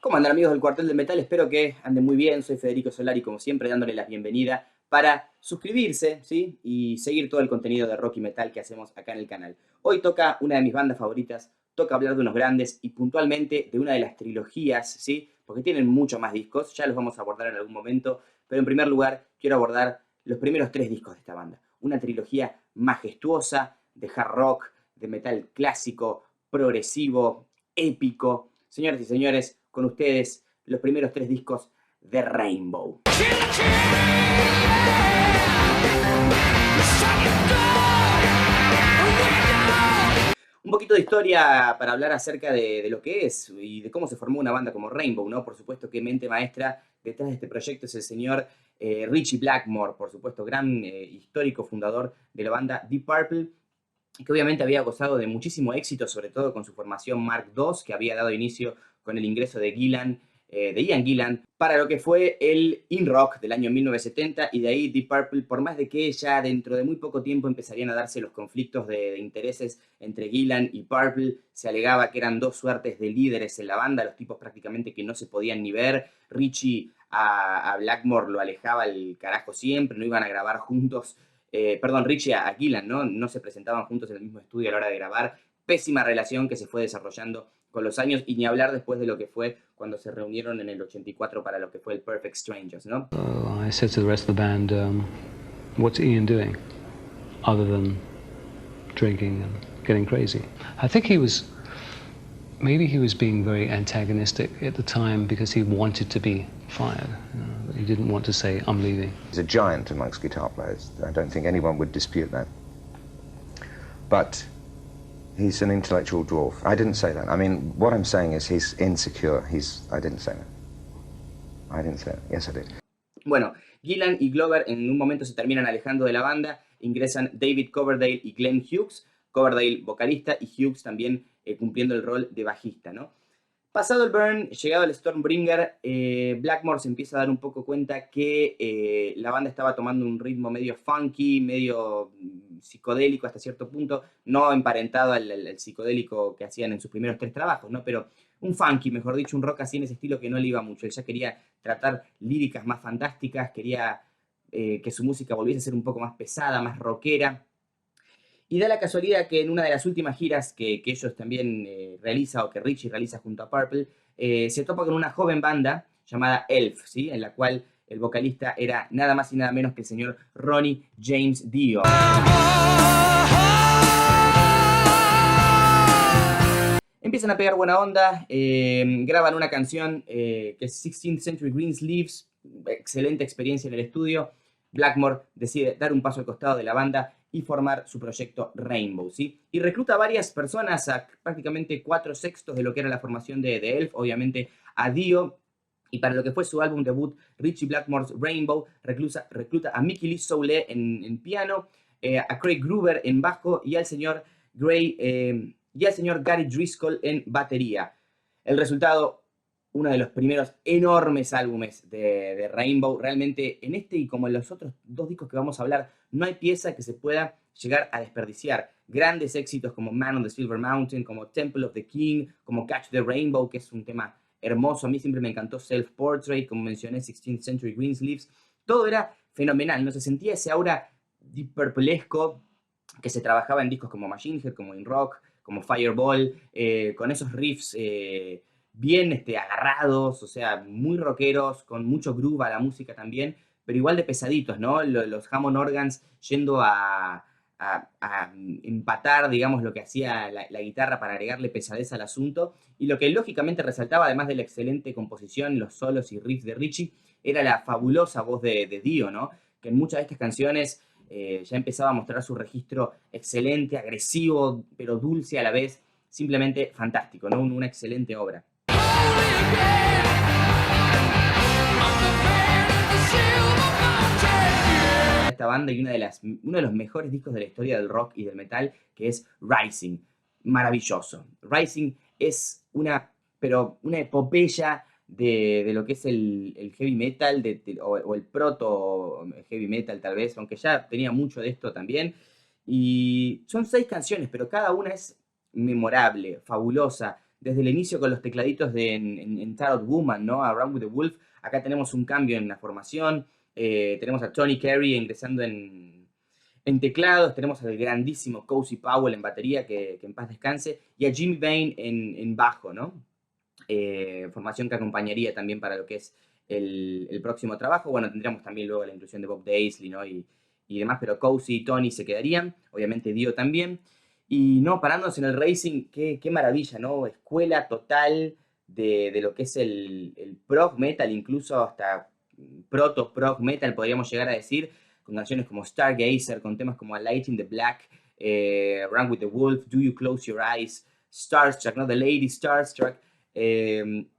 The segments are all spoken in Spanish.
¿Cómo andan amigos del Cuartel del Metal? Espero que anden muy bien. Soy Federico Solari, como siempre, dándole la bienvenida para suscribirse, ¿sí? Y seguir todo el contenido de rock y metal que hacemos acá en el canal. Hoy toca una de mis bandas favoritas, toca hablar de unos grandes y puntualmente de una de las trilogías, ¿sí? Porque tienen muchos más discos, ya los vamos a abordar en algún momento, pero en primer lugar quiero abordar los primeros 3 discos de esta banda. Una trilogía majestuosa de hard rock, de metal clásico, progresivo, épico. Señoras y señores, con ustedes los primeros 3 discos de Rainbow. Un poquito de historia para hablar acerca de lo que es y de cómo se formó una banda como Rainbow, ¿no? Por supuesto que mente maestra detrás de este proyecto es el señor Ritchie Blackmore, por supuesto, gran histórico fundador de la banda Deep Purple, que obviamente había gozado de muchísimo éxito, sobre todo con su formación Mark II, que había dado inicio con el ingreso de Ian Gillan, para lo que fue el In Rock del año 1970, y de ahí Deep Purple, por más de que ya dentro de muy poco tiempo empezarían a darse los conflictos de intereses entre Gillan y Purple, se alegaba que eran dos suertes de líderes en la banda, los tipos prácticamente que no se podían ni ver. Richie a Blackmore lo alejaba el carajo siempre, no iban a grabar juntos. Richie a Gillan, ¿no? No se presentaban juntos en el mismo estudio a la hora de grabar. Pésima relación que se fue desarrollando con los años, y ni hablar después de lo que fue cuando se reunieron en el 84 para lo que fue el Perfect Strangers, ¿no? I said to the rest of the band, what's Ian doing other than drinking and getting crazy? I think maybe he was being very antagonistic at the time because he wanted to be fired. But he didn't want to say, I'm leaving. He's a giant amongst guitar players. I don't think anyone would dispute that. But he's an intellectual dwarf. I didn't say that. I mean, what I'm saying is he's insecure. I didn't say that. I didn't say that. Yes, I did. Bueno, Gillan y Glover en un momento se terminan alejando de la banda, ingresan David Coverdale y Glenn Hughes, Coverdale vocalista y Hughes también cumpliendo el rol de bajista, ¿no? Pasado el burn, llegado el Stormbringer, Blackmore se empieza a dar un poco cuenta que la banda estaba tomando un ritmo medio funky, medio psicodélico hasta cierto punto, no emparentado al psicodélico que hacían en sus primeros 3 trabajos, ¿no? Pero un funky, mejor dicho, un rock así en ese estilo que no le iba mucho. Él ya quería tratar líricas más fantásticas, quería que su música volviese a ser un poco más pesada, más rockera. Y da la casualidad que en una de las últimas giras que ellos también realiza, o que Richie realiza junto a Purple, se topa con una joven banda llamada Elf, ¿sí? En la cual el vocalista era nada más y nada menos que el señor Ronnie James Dio. Empiezan a pegar buena onda, graban una canción que es 16th Century Greensleeves, excelente experiencia en el estudio. Blackmore decide dar un paso al costado de la banda y formar su proyecto Rainbow, ¿sí? Y recluta a varias personas, a prácticamente 4/6 de lo que era la formación de Elf, obviamente a Dio, y para lo que fue su álbum debut, Ritchie Blackmore's Rainbow, recluta a Mickey Lee Soule en piano, a Craig Gruber en bajo y al señor Gary Driscoll en batería. El resultado, uno de los primeros enormes álbumes de Rainbow. Realmente en este y como en los otros 2 discos que vamos a hablar, no hay pieza que se pueda llegar a desperdiciar. Grandes éxitos como Man on the Silver Mountain, como Temple of the King, como Catch the Rainbow, que es un tema hermoso. A mí siempre me encantó Self Portrait, como mencioné, 16th Century Greensleeves. Todo era fenomenal, ¿no? Se sentía ese aura Deep Purplesco que se trabajaba en discos como Machine Head, como In Rock, como Fireball, con esos riffs bien agarrados, o sea, muy rockeros, con mucho groove a la música también, pero igual de pesaditos, ¿no? Los Hammond Organs yendo a empatar, digamos, lo que hacía la guitarra para agregarle pesadez al asunto. Y lo que lógicamente resaltaba, además de la excelente composición, los solos y riffs de Richie, era la fabulosa voz de Dio, ¿no? Que en muchas de estas canciones ya empezaba a mostrar su registro excelente, agresivo, pero dulce a la vez, simplemente fantástico, ¿no? Una excelente obra. Esta banda y uno de los mejores discos de la historia del rock y del metal, que es Rising. Maravilloso. Rising es una epopeya de lo que es el heavy metal o el proto heavy metal tal vez, aunque ya tenía mucho de esto también. Y son 6 canciones, pero cada una es memorable, fabulosa, desde el inicio con los tecladitos en Tarot Woman, ¿no? A Run with the Wolf. Acá tenemos un cambio en la formación. Tenemos a Tony Carey ingresando en teclados. Tenemos al grandísimo Cozy Powell en batería, que en paz descanse. Y a Jimmy Bain en bajo, ¿no? Formación que acompañaría también para lo que es el próximo trabajo. Bueno, tendríamos también luego la inclusión de Bob Daisley, ¿no? Y demás, pero Cozy y Tony se quedarían. Obviamente Dio también. Y no, parándonos en el racing, qué maravilla, ¿no? Escuela total de lo que es el prog metal, incluso hasta proto-prog metal, podríamos llegar a decir, con canciones como Stargazer, con temas como A Light in the Black, Run with the Wolf, Do You Close Your Eyes, Starstruck, ¿no? The Lady Starstruck.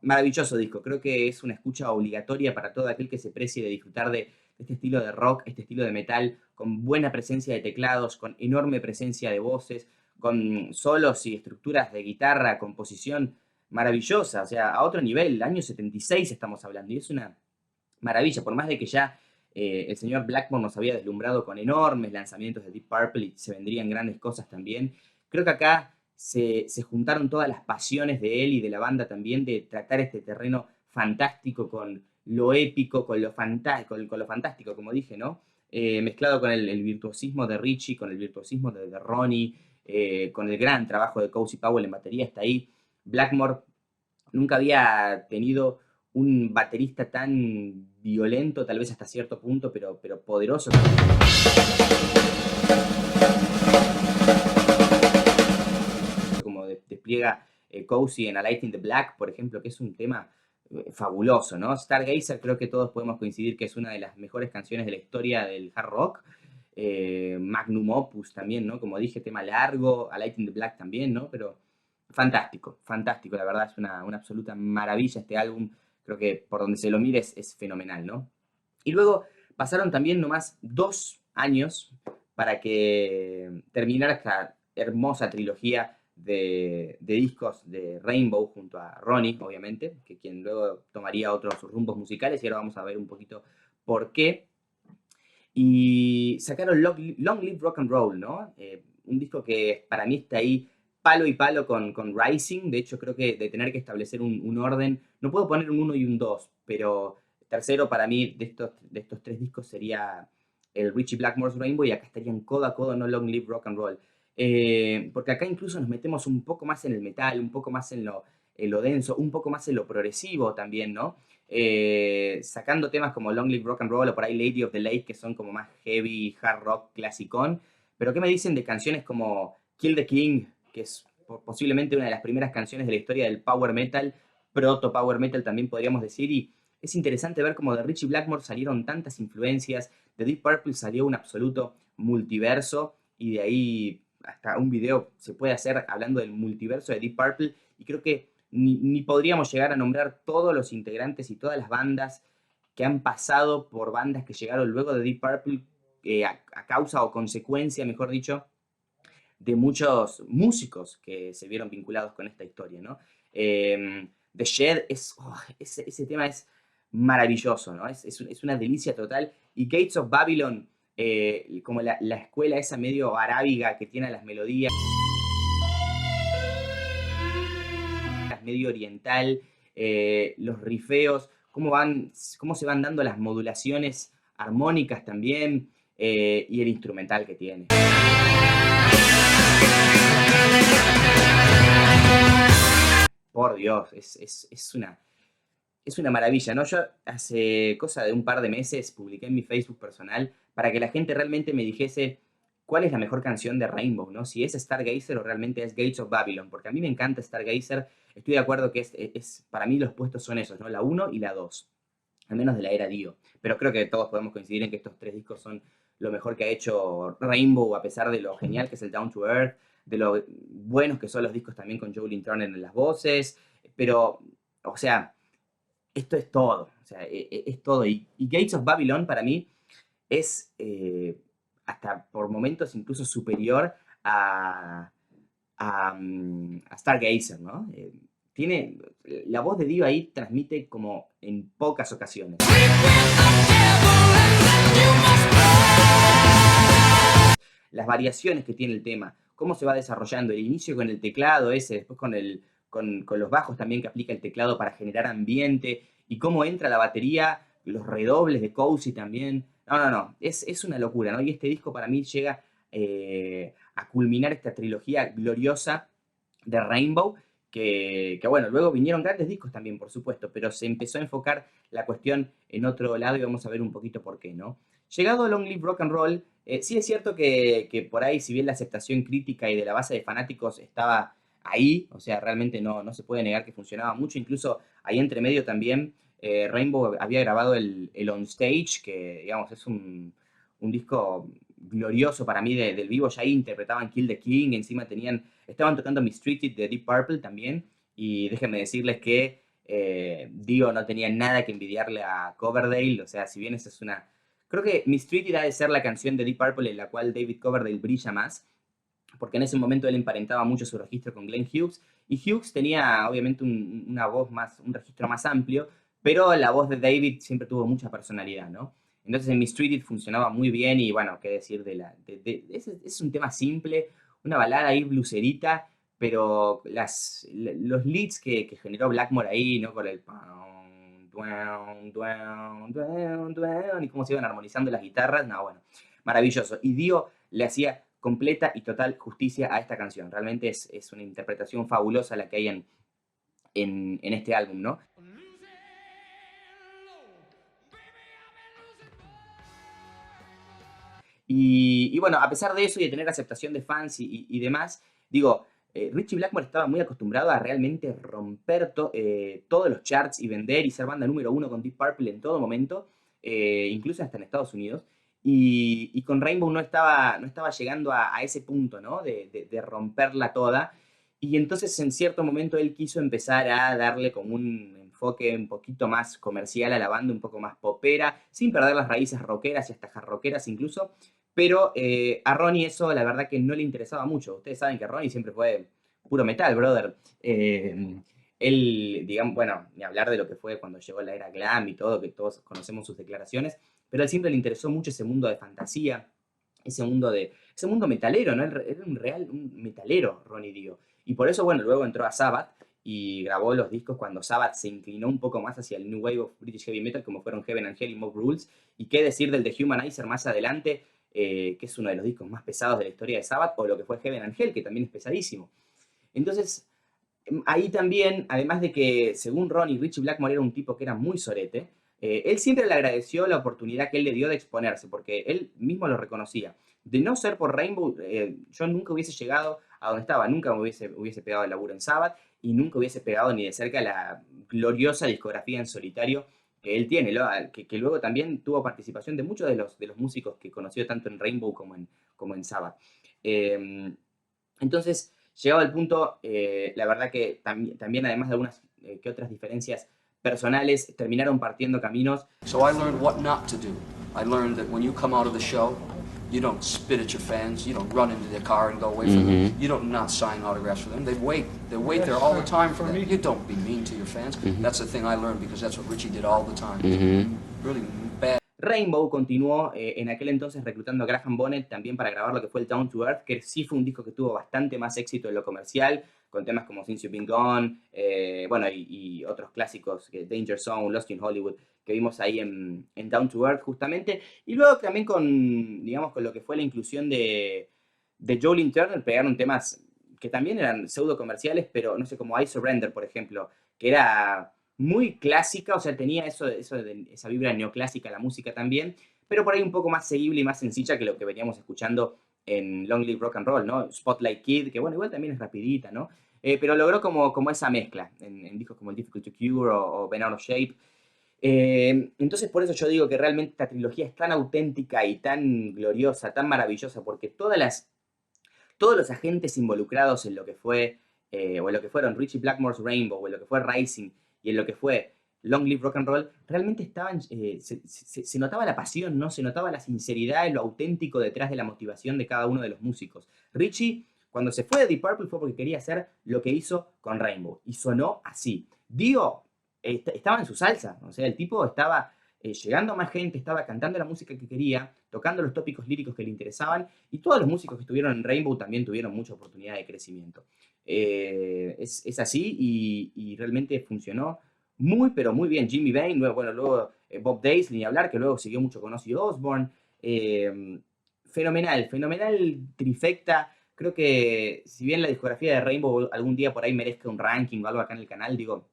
Maravilloso disco, creo que es una escucha obligatoria para todo aquel que se precie de disfrutar de este estilo de rock, este estilo de metal, con buena presencia de teclados, con enorme presencia de voces, con solos y estructuras de guitarra, composición maravillosa, o sea, a otro nivel, año 76 estamos hablando, y es una maravilla, por más de que ya el señor Blackmore nos había deslumbrado con enormes lanzamientos de Deep Purple y se vendrían grandes cosas también, creo que acá se juntaron todas las pasiones de él y de la banda también de tratar este terreno fantástico con lo épico, con lo fantástico, como dije, ¿no? Mezclado con el virtuosismo de Richie, con el virtuosismo de Ronnie, con el gran trabajo de Cozy Powell en batería, está ahí. Blackmore nunca había tenido un baterista tan violento, tal vez hasta cierto punto, pero poderoso. Como despliega Cozy en A Light in the Black, por ejemplo, que es un tema fabuloso, ¿no? Stargazer creo que todos podemos coincidir que es una de las mejores canciones de la historia del hard rock. Magnum Opus también, ¿no? Como dije, tema largo, A Light in the Black también, ¿no? Pero fantástico, fantástico, la verdad es una absoluta maravilla este álbum, creo que por donde se lo mires es fenomenal, ¿no? Y luego pasaron también nomás 2 años para que terminara esta hermosa trilogía de discos de Rainbow junto a Ronnie, obviamente, que quien luego tomaría otros rumbos musicales, y ahora vamos a ver un poquito por qué. Y sacaron Long Live Rock and Roll, ¿no? Un disco que para mí está ahí palo y palo con Rising. De hecho, creo que de tener que establecer un orden, no puedo poner un 1 y un 2, pero tercero para mí de estos 3 discos sería el Richie Blackmore's Rainbow, y acá estarían codo a codo, ¿no? Long Live Rock and Roll. Porque acá incluso nos metemos un poco más en el metal, un poco más en lo denso, un poco más en lo progresivo también, ¿no? Sacando temas como Long Live Rock and Roll o por ahí Lady of the Lake, que son como más heavy, hard rock, clasicón. Pero ¿qué me dicen de canciones como Kill the King, que es posiblemente una de las primeras canciones de la historia del power metal, proto power metal también podríamos decir? Y es interesante ver cómo de Richie Blackmore salieron tantas influencias, de Deep Purple salió un absoluto multiverso, y de ahí hasta un video se puede hacer hablando del multiverso de Deep Purple, y creo que ni podríamos llegar a nombrar todos los integrantes y todas las bandas que han pasado por bandas que llegaron luego de Deep Purple, a causa o consecuencia, mejor dicho, de muchos músicos que se vieron vinculados con esta historia, ¿no? The Shed, ese tema es maravilloso, ¿no? Es una delicia total. Y Gates of Babylon, como la escuela esa medio arábiga que tiene las melodías, medio oriental, los rifeos, cómo se van dando las modulaciones armónicas también, y el instrumental que tiene. Por Dios, es una maravilla, ¿no? Yo hace cosa de un par de meses publiqué en mi Facebook personal para que la gente realmente me dijese cuál es la mejor canción de Rainbow, ¿no? Si es Stargazer o realmente es Gates of Babylon, porque a mí me encanta Stargazer. Estoy de acuerdo que para mí los puestos son esos, ¿no? La 1 y la 2, al menos de la era Dio. Pero creo que todos podemos coincidir en que estos 3 discos son lo mejor que ha hecho Rainbow, a pesar de lo genial que es el Down to Earth, de lo buenos que son los discos también con Joe Turner en las voces. Pero, o sea, esto es todo. O sea, es todo. Y Gates of Babylon para mí es hasta por momentos incluso superior a Stargazer, ¿no? Tiene, la voz de Dio ahí transmite como en pocas ocasiones. Las variaciones que tiene el tema, cómo se va desarrollando, el inicio con el teclado ese, después con el con los bajos también que aplica el teclado para generar ambiente, y cómo entra la batería, los redobles de Cozy también. No, es una locura, ¿no? Y este disco para mí llega a culminar esta trilogía gloriosa de Rainbow, que bueno, luego vinieron grandes discos también, por supuesto, pero se empezó a enfocar la cuestión en otro lado y vamos a ver un poquito por qué, ¿no? Llegado a Long Live Rock and Roll, sí es cierto que por ahí, si bien la aceptación crítica y de la base de fanáticos estaba ahí, o sea, realmente no se puede negar que funcionaba mucho, incluso ahí entre medio también Rainbow había grabado el On Stage, que digamos es un disco glorioso para mí del vivo. Ya ahí interpretaban Kill the King, encima estaban tocando Mistreated de Deep Purple también, y déjenme decirles que Dio no tenía nada que envidiarle a Coverdale, o sea, si bien esa es una... Creo que Mistreated ha de ser la canción de Deep Purple en la cual David Coverdale brilla más, porque en ese momento él emparentaba mucho su registro con Glenn Hughes, y Hughes tenía obviamente una voz más, un registro más amplio, pero la voz de David siempre tuvo mucha personalidad, ¿no? Entonces en Mistreated funcionaba muy bien, y bueno, qué decir es un tema simple, una balada ahí blueserita, pero los leads que generó Blackmore ahí, ¿no? Con el y cómo se iban armonizando las guitarras, no, bueno, maravilloso. Y Dio le hacía completa y total justicia a esta canción. Realmente es una interpretación fabulosa la que hay en este álbum, ¿no? Y bueno, a pesar de eso y de tener aceptación de fans y demás, digo, Ritchie Blackmore estaba muy acostumbrado a realmente romper todos los charts y vender y ser banda número 1 con Deep Purple en todo momento, incluso hasta en Estados Unidos. Y con Rainbow no estaba llegando a ese punto, ¿no? De romperla toda. Y entonces en cierto momento él quiso empezar a darle como un enfoque un poquito más comercial a la banda, un poco más popera, sin perder las raíces rockeras y hasta hard rockeras incluso. Pero a Ronnie eso la verdad que no le interesaba mucho. Ustedes saben que Ronnie siempre fue puro metal, brother. Él, digamos, bueno, ni hablar de lo que fue cuando llegó la era glam y todo, que todos conocemos sus declaraciones, pero a él siempre le interesó mucho ese mundo de fantasía, ese mundo metalero, ¿no? Él era un metalero, Ronnie Dio. Y por eso, bueno, luego entró a Sabbath y grabó los discos cuando Sabbath se inclinó un poco más hacia el New Wave of British Heavy Metal, como fueron Heaven and Hell y Mob Rules. Y qué decir del The Humanizer más adelante, que es uno de los discos más pesados de la historia de Sabbath, o lo que fue Heaven and Hell, que también es pesadísimo. Entonces, ahí también, además de que, según Ronnie, Ritchie Blackmore era un tipo que era muy sorete, él siempre le agradeció la oportunidad que él le dio de exponerse, porque él mismo lo reconocía. De no ser por Rainbow, yo nunca hubiese llegado a donde estaba, nunca me hubiese pegado el laburo en Sabbath, y nunca hubiese pegado ni de cerca la gloriosa discografía en solitario que él tiene, que luego también tuvo participación de muchos de los músicos que conoció tanto en Rainbow como en Sabbath. Entonces, llegado al punto, la verdad que también además de algunas que otras diferencias personales, terminaron partiendo caminos. So I learned what not to do. I learned that when you come out of the show, you don't spit at your fans, you don't run into their car and go away from them, you don't not sign autographs for them. They wait there all the time for them. You don't be mean to your fans. That's the thing I learned because that's what Ritchie did all the time. Really bad. Rainbow continuó en aquel entonces reclutando a Graham Bonnet también para grabar lo que fue el Down to Earth, que sí fue un disco que tuvo bastante más éxito en lo comercial, con temas como Since You've Been Gone, bueno, y otros clásicos, Danger Zone, Lost in Hollywood, que vimos ahí en Down to Earth justamente. Y luego también digamos, con lo que fue la inclusión de Jolene Turner, pegaron temas que también eran pseudo comerciales, pero no sé, como I Surrender, por ejemplo, que era muy clásica, o sea, tenía esa vibra neoclásica la música también, pero por ahí un poco más seguible y más sencilla que lo que veníamos escuchando en Long Live Rock and Roll, ¿no? Spotlight Kid, que bueno, igual también es rapidita, ¿no? Pero logró como esa mezcla en discos como el Difficult to Cure o Ben Out of Shape. Entonces por eso yo digo que realmente esta trilogía es tan auténtica y tan gloriosa, tan maravillosa, porque todos los agentes involucrados en lo que fue, o en lo que fueron Ritchie Blackmore's Rainbow, o en lo que fue Rising, y en lo que fue Long Live Rock and Roll, realmente estaban, se notaba la pasión, ¿no? Se notaba la sinceridad y lo auténtico detrás de la motivación de cada uno de los músicos. Ritchie, cuando se fue de Deep Purple, fue porque quería hacer lo que hizo con Rainbow, y sonó así. Dio estaba en su salsa, o sea, el tipo estaba llegando a más gente, estaba cantando la música que quería, tocando los tópicos líricos que le interesaban, y todos los músicos que estuvieron en Rainbow también tuvieron mucha oportunidad de crecimiento. Es así y realmente funcionó muy, pero muy bien. Jimmy Bain, luego Bob Daisley, ni hablar, que luego siguió mucho con Ozzy Osbourne. Fenomenal trifecta. Creo que si bien la discografía de Rainbow algún día por ahí merezca un ranking o algo acá en el canal, digo,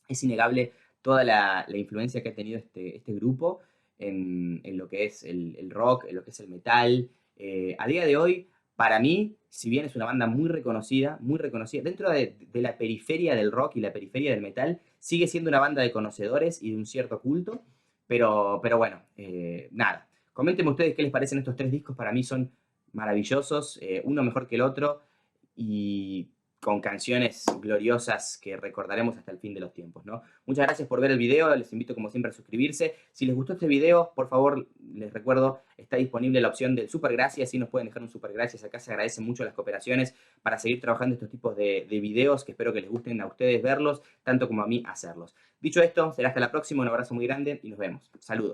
es innegable toda la influencia que ha tenido este grupo en lo que es el rock, en lo que es el metal. A día de hoy, para mí, si bien es una banda muy reconocida, dentro de la periferia del rock y la periferia del metal, sigue siendo una banda de conocedores y de un cierto culto, pero bueno, nada. Coméntenme ustedes qué les parecen estos 3 discos, para mí son maravillosos, uno mejor que el otro, y con canciones gloriosas que recordaremos hasta el fin de los tiempos, ¿no? Muchas gracias por ver el video, les invito como siempre a suscribirse. Si les gustó este video, por favor, les recuerdo, está disponible la opción del super gracias, si nos pueden dejar un super gracias, acá se agradecen mucho las cooperaciones para seguir trabajando estos tipos de videos, que espero que les gusten a ustedes verlos, tanto como a mí hacerlos. Dicho esto, será hasta la próxima, un abrazo muy grande y nos vemos. Saludos.